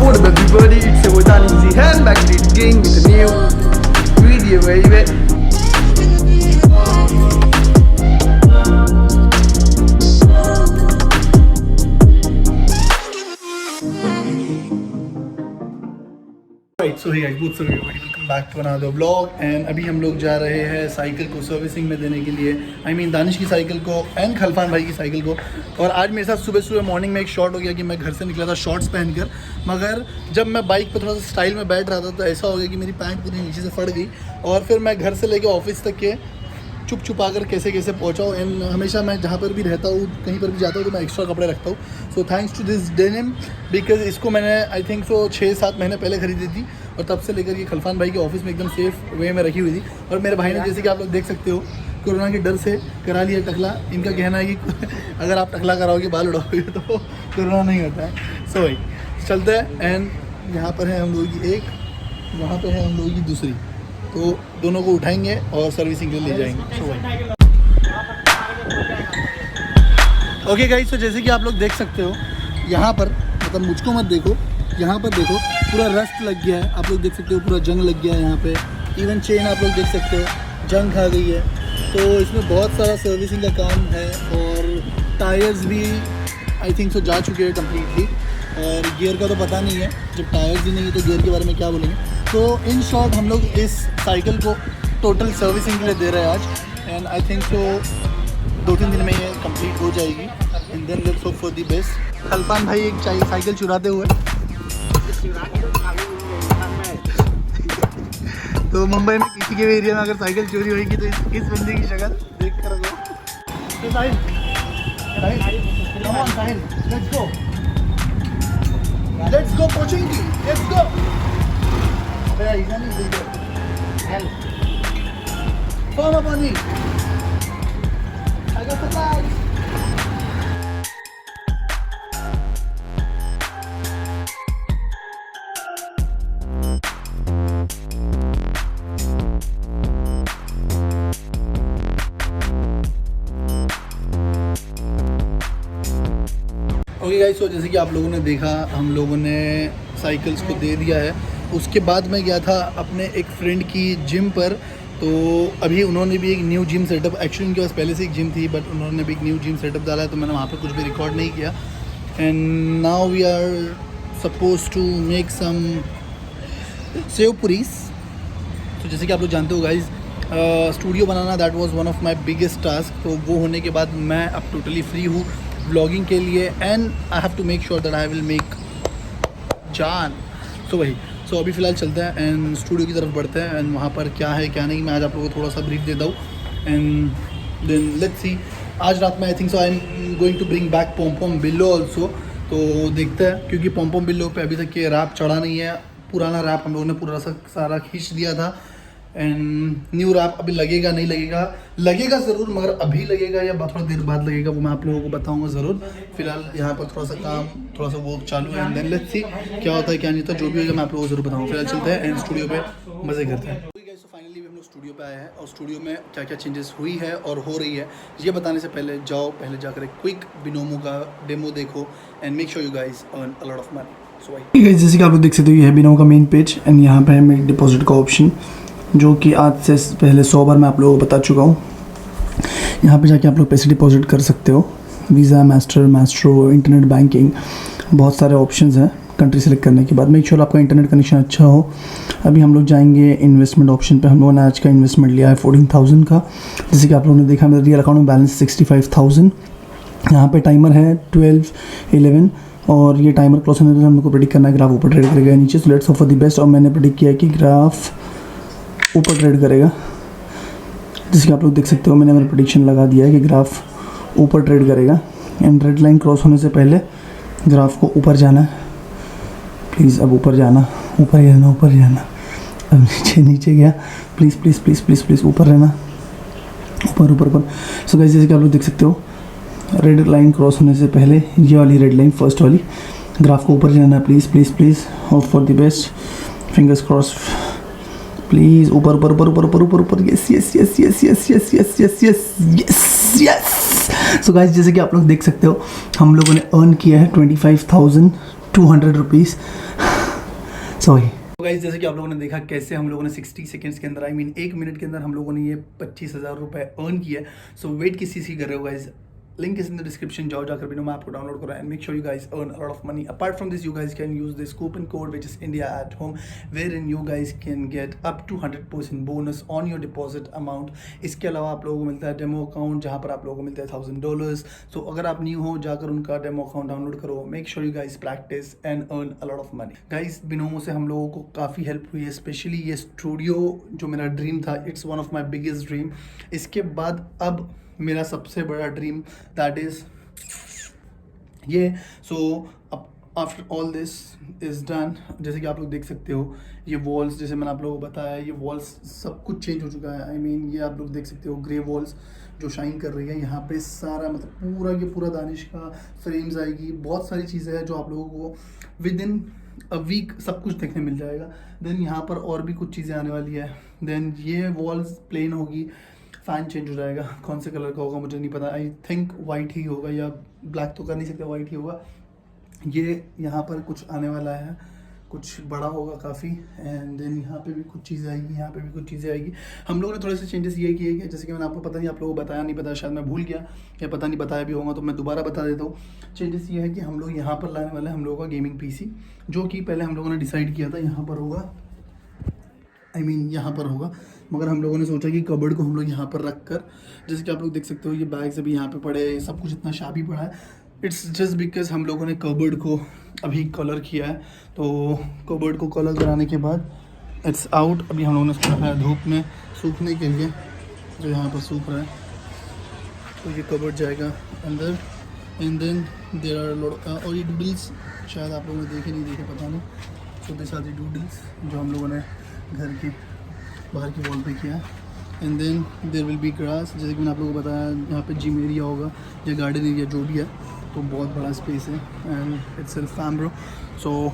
What up everybody, it's your boy Tanzi here and back again with a new video baby. So hey guys, good sorry everybody, welcome back to another vlog. And अभी हम लोग जा रहे हैं cycle को servicing में देने के लिए। आई मीन दानिश की साइकिल को एंड खलफान भाई की साइकिल को। और आज मेरे साथ सुबह मॉर्निंग में एक शॉट हो गया कि मैं घर से निकला था शॉर्ट्स पहनकर, मगर जब मैं बाइक पर थोड़ा सा स्टाइल में बैठ रहा था तो ऐसा हो गया कि मेरी पैंट पूरी नीचे से फट गई। और फिर मैं घर से लेके ऑफिस तक के चुप छुपा कर कैसे कैसे पहुँचा हूँ। एंड हमेशा मैं जहाँ पर भी रहता हूँ, कहीं पर भी जाता हूँ तो मैं एक्स्ट्रा कपड़े रखता हूँ। So thanks to this denim, because इसको मैंने आई थिंक 6-7 महीने पहले खरीदी थी और तब से लेकर ये खलफान भाई के ऑफिस में एकदम सेफ वे में रखी हुई थी। और मेरे भाई ने, जैसे कि आप लोग देख सकते हो, कोरोना के डर से करा लिया टकला। इनका कहना है कि अगर आप टकला कराओगे, बाल उड़ाओगे तो कोरोना नहीं होता है। सो भाई चलते हैं। एंड यहाँ पर है हम लोगों की एक, वहाँ पर है हम लोगों की दूसरी, तो दोनों को उठाएंगे और सर्विसिंग के लिए ले जाएंगे। ओके गाइस, तो जैसे कि आप लोग देख सकते हो, यहाँ पर मतलब मुझको मत देखो, यहाँ पर देखो पूरा रस्ट लग गया है। आप लोग देख सकते हो पूरा जंग लग गया है यहाँ पे। इवन चेन आप लोग देख सकते हो जंग खा गई है। तो इसमें बहुत सारा सर्विसिंग का काम है। और टायर्स भी आई थिंक जा चुके हैं कम्प्लीटली। और गियर का तो पता नहीं है, जब टायर्स ही नहीं है तो गियर के बारे में क्या बोलेंगे। तो इन शॉर्ट हम लोग इस साइकिल को टोटल सर्विसिंग के लिए दे रहे हैं आज। एंड आई थिंक 2-3 दिन में ये कंप्लीट हो जाएगी। And then let's hope for the best. Khalfan भाई एक साइकिल चुराते हुए तो मुंबई में किसी के भी एरिया में अगर साइकिल चोरी होगी तो इस बंदे की शक्ल देख कर लो। तो Sahil, come on Sahil, let's go पोचिंगी, लेट्स गो। अबे इधर नहीं देखो, help follow money, I got supplies. Okay guys, तो जैसे कि आप लोगों ने देखा, हम लोगों ने साइकिल्स को दे दिया है। उसके बाद मैं गया था अपने एक फ्रेंड की जिम पर। तो अभी उन्होंने भी एक न्यू जिम सेटअप, एक्चुअली उनके पास पहले से एक जिम थी, बट उन्होंने भी एक न्यू जिम सेटअप डाला है, तो मैंने वहाँ पर कुछ भी रिकॉर्ड नहीं किया। And now we are suppose to make some sev puris. तो जैसे कि आप लोग जानते हो गाइज, स्टूडियो बनाना that was one of my biggest task. तो वो होने के बाद मैं अब टोटली फ्री हूँ ब्लॉगिंग के लिए। And I have to make sure that I will make जान। सो अभी फ़िलहाल चलते हैं एंड स्टूडियो की तरफ बढ़ते हैं। एंड वहाँ पर क्या है क्या नहीं, मैं आज आप लोगों को थोड़ा सा ब्रीफ देता हूँ। एंड देन लेट्स सी, आज रात में I think I am going to bring back पोम बिल्लो ऑल्सो। तो देखते हैं, क्योंकि पोम बिल्लो पे अभी तक ये रैप चढ़ा नहीं है। पुराना रैप हम लोगों ने पूरा सारा खींच दिया था। एंड न्यू रैप अभी लगेगा नहीं लगेगा ज़रूर, मगर अभी लगेगा या थोड़ा देर बाद लगेगा वो मैं आप लोगों को बताऊंगा ज़रूर। फिलहाल यहाँ पर थोड़ा सा काम, थोड़ा सा वर्क चालू है। एंड देन लेट्स सी क्या होता है क्या नहीं होता, जो भी होगा मैं आप लोगों को ज़रूर बताऊँगा। फिलहाल चलते हैं एंड स्टूडियो पे मज़े करते हैं। तो फाइनली हम लोग स्टूडियो पे आए हैं और स्टूडियो में क्या क्या चेंजेस हुई है और हो रही है, ये बताने से पहले जाकर एक क्विक बिनोमो का डेमो देखो and make sure you guys earn a lot of money. जैसे कि आप लोग देख सकते हो, ये है बिनोमो का मेन पेज। एंड यहाँ पे है मेक डिपॉजिट का ऑप्शन, जो कि आज से पहले 100 बार मैं आप लोगों को बता चुका हूँ। यहाँ पे जाके आप लोग पैसे डिपॉजिट कर सकते हो। वीज़ा, मास्ट्रो, इंटरनेट बैंकिंग, बहुत सारे ऑप्शंस हैं कंट्री सेलेक्ट करने के बाद। मेक श्योर आपका इंटरनेट कनेक्शन अच्छा हो। अभी हम लोग जाएंगे इन्वेस्टमेंट ऑप्शन पे। हम लोगों ने आज का इन्वेस्टमेंट लिया है 14,000 का। जैसे कि आप लोगों ने देखा, मेरा रियल अकाउंट में बैलेंस 65,000। यहाँ पे टाइमर है 12:11 और ये टाइमर क्रॉस होने पर हम लोग को प्रेडिक्ट करना है ग्राफ ऊपर ट्रेड करेगा नीचे। So let's hope for the best. और मैंने प्रेडिक्ट किया कि ग्राफ ऊपर ट्रेड करेगा। जैसे कि आप लोग देख सकते हो, मैंने मेरा प्रेडिक्शन लगा दिया है कि ग्राफ ऊपर ट्रेड करेगा। एंड रेड लाइन क्रॉस होने से पहले ग्राफ को ऊपर जाना है। प्लीज़ अब ऊपर जाना, ऊपर जाना। अब नीचे गया। प्लीज़ ऊपर रहना, ऊपर। सो गाइस, जैसे कि आप लोग देख सकते हो, रेड लाइन क्रॉस होने से पहले ये वाली रेड लाइन, फर्स्ट वाली, ग्राफ को ऊपर जाना है। Please hope for the best, fingers cross. Please ऊपर। यस। सो गाइस, जैसे कि आप लोग देख सकते हो, हम लोगों ने अर्न किया है 25,200 रुपीज़। सॉरी। तो गाइस जैसे कि आप लोगों ने देखा कैसे हम लोगों ने 60 सेकंड्स के अंदर आई मीन 1 मिनट के अंदर हम लोगों ने ये 25,000 रुपये अर्न किया। सो वेट किस चीज़ की कर रहे हो guys, link is in the description, जाओ जाकर बिनो मैप को डाउनलोड करो and make sure you guys earn a lot of money. Apart from this you guys can use this coupon code which is India at home, where in you guys can get up to 100% bonus on your deposit amount. इसके अलावा आप लोगों को मिलता है demo account जहाँ पर आप लोगों को मिलता है $1,000। सो अगर आप न्यू हो जाकर उनका डेमो अकाउंट डाउनलोड करो, make sure you guys practice and earn a lot of money. Guys Binomo से हम लोगों को काफ़ी हेल्प हुई है, स्पेशली ये स्टूडियो जो मेरा ड्रीम था, it's one of my biggest dream. इसके बाद अब मेरा सबसे बड़ा ड्रीम दैट इज़ ये। So after all this is done, जैसे कि आप लोग देख सकते हो ये वॉल्स, जैसे मैंने आप लोगों को बताया ये वॉल्स सब कुछ चेंज हो चुका है। आई मीन ये आप लोग देख सकते हो ग्रे वॉल्स जो शाइन कर रही है, यहाँ पे सारा मतलब पूरा के पूरा दानिश का फ्रेम्स आएगी, बहुत सारी चीज़ें हैं जो आप लोगों को विद इन अ वीक सब कुछ देखने मिल जाएगा। देन यहाँ पर और भी कुछ चीज़ें आने वाली है। देन ये वॉल्स प्लेन होगी, फ़ैन चेंज हो जाएगा, कौन से कलर का होगा मुझे नहीं पता, आई थिंक वाइट ही होगा या ब्लैक तो कर नहीं सकते, वाइट ही होगा। ये यहाँ पर कुछ आने वाला है, कुछ बड़ा होगा काफ़ी। एंड देन यहाँ पे भी कुछ चीज़ें आएगी, यहाँ पे भी कुछ चीज़ें आएगी। हम लोगों ने थोड़े से चेंजेस ये किए कि जैसे कि मैंने आपको पता नहीं आप लोगों को बताया नहीं बताया, शायद मैं भूल गया या पता नहीं बताया भी होगा तो मैं दोबारा बता देता हूँ। चेंजेस ये है कि हम लोग यहाँ पर लाने वाले हैं हम लोगों का गेमिंग PC, जो कि पहले हम लोगों ने डिसाइड किया था यहाँ पर होगा, आई मीन यहाँ पर होगा, मगर हम लोगों ने सोचा कि कबर्ड को हम लोग यहाँ पर रख कर, जैसे कि आप लोग देख सकते हो ये बैग्स अभी यहाँ पे पड़े हैं, सब कुछ इतना शाबी पड़ा है। इट्स जस्ट बिकॉज हम लोगों ने कबर्ड को अभी कलर किया है, तो कबर्ड को कलर कराने के बाद इट्स आउट। अभी हम लोगों ने उसको रखा है धूप में सूखने के लिए, जो यहाँ पर सूख रहा है, तो ये कबर्ड जाएगा अंदर। And then there are lot और ये डूडल्स शायद आप लोगों ने देखे नहीं देखे पता नहीं, तो दिस आर द डूडल्स जो हम लोगों ने घर के बाहर की वॉल पे किया। And then there will be grass, जैसे कि मैंने आप लोगों को बताया यहाँ पे जिम एरिया होगा या गार्डन एरिया जो भी है, तो बहुत बड़ा स्पेस है एंड इट्स सेल्फ फैम्ब्रो। सो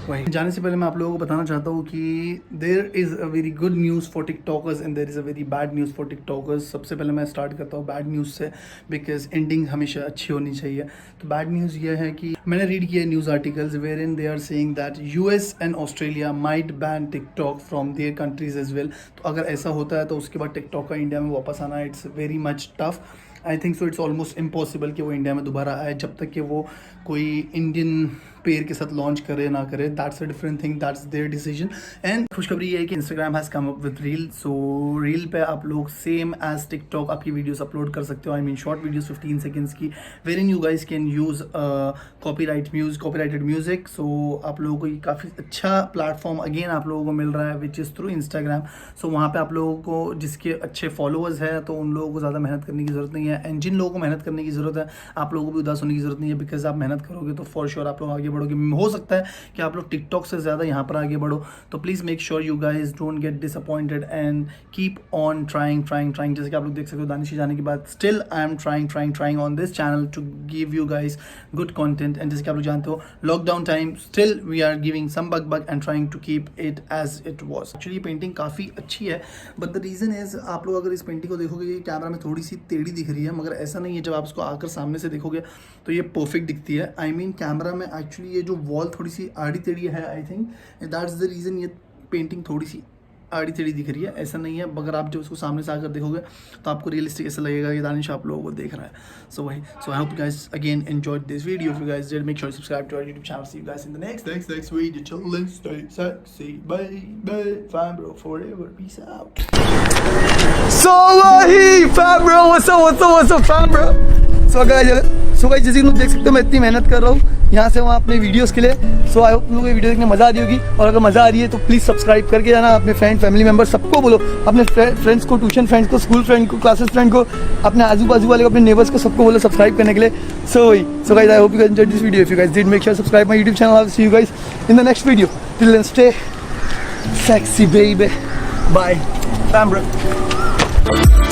वही जाने से पहले मैं आप लोगों को बताना चाहता हूँ कि there is a very good news for TikTokers and there is a very bad news for TikTokers. सबसे पहले मैं स्टार्ट करता हूँ बैड न्यूज़ से, बिकॉज एंडिंग हमेशा अच्छी होनी चाहिए। तो बैड न्यूज़ ये है कि मैंने रीड किया news articles where in they are saying that US and Australia might ban TikTok from their countries as well. तो अगर ऐसा होता है तो उसके बाद टिकटॉक का इंडिया में वापस आना it's very much tough. I think so it's almost impossible कि वो इंडिया में दोबारा आए जब तक कि वो कोई इंडियन पेयर के साथ लॉन्च करे ना करे, that's a different thing, that's their decision. And खुशखबरी ये है कि Instagram has come up with reel. So reel पे आप लोग सेम एज टिकटॉक आपकी वीडियोस अपलोड कर सकते हो, I mean short videos 15 seconds की, where in you guys can use copyrighted music. So आप लोगों को ये काफ़ी अच्छा प्लेटफॉर्म अगेन आप लोगों को मिल रहा है विच इज़ थ्रू इंस्टाग्राम। सो वहाँ पे आप लोगों को जिसके अच्छे फॉलोअर्स हैं तो उन लोगों को ज़्यादा मेहनत करने की ज़रूरत नहीं है, एंड जिन लोगों को मेहनत करने की ज़रूरत है आप लोगों को भी उदास होने की ज़रूरत नहीं है, बिकॉज आप मेहनत करोगे तो फॉर श्योर आप लोग आगे बढ़ोगे। हो सकता है कि आप लोग टिकटॉक से ज़्यादा यहाँ पर आगे बढ़ो, तो please make sure you guys don't get disappointed and keep on trying. जैसे कि आप लोग देख सकते हो दानिशी जाने के बाद still I am trying on this channel to give you guys good content. And जैसे कि आप लोग जानते हो lockdown time still we are giving some bug and trying to keep it as it was. Actually painting काफ़ी अच्छी है, but the reason is आप लोग अगर इस पेंटिंग को देखोगे ये कैमरा में थोड़ी सी टेढ़ी दिख रही है, मगर ऐसा नहीं है, जब आप इसको आकर सामने से देखोगे तो ये परफेक्ट दिखती है। आई मीन कैमरा में एक्चुअली ये जो वॉल थोड़ी सी आड़ी टेढ़ी है, I think that's the reason ये पेंटिंग थोड़ी सी आड़ी टेढ़ी दिख रही है, ऐसा नहीं है। मगर आप जब उसको सामने से आकर देखोगे तो आपको रियलिस्टिक ऐसा लगेगा कि दानिश आप लोगों को देख रहा है। सो वही, so I hope you guys again enjoyed this video. If you guys did, make sure you subscribe to our YouTube channel. See you guys in the next video. Chillin', stay sexy, baby. Fine bro, forever. Peace out. So fam bro, what's up fam bro? So guys जैसे कि देख सकते हो मैं इतनी मेहनत कर रहा हूँ यहाँ से वहाँ अपने वीडियोस के लिए। सो आई होप तुम लोगों को वीडियो देखने मज़ा आ रही होगी, और अगर मज़ा आ रही है तो प्लीज़ सब्सक्राइब करके जाना। अपने फ्रेंड फैमिली मेम्बर सबको बोलो, अपने फ्रेंड्स को, ट्यूशन फ्रेंड्स को, स्कूल फ्रेंड को, क्लासेस फ्रेंड को, अपने आजू बाजू वाले को, अपने नेबर्स को, सबको बोलो सब्सक्राइब करने के लिए। So guys I hope you guys enjoyed this video. If you guys did, make sure subscribe my YouTube channel. I'll see you guys in the next video. Till then, stay sexy baby. Bye fam bro.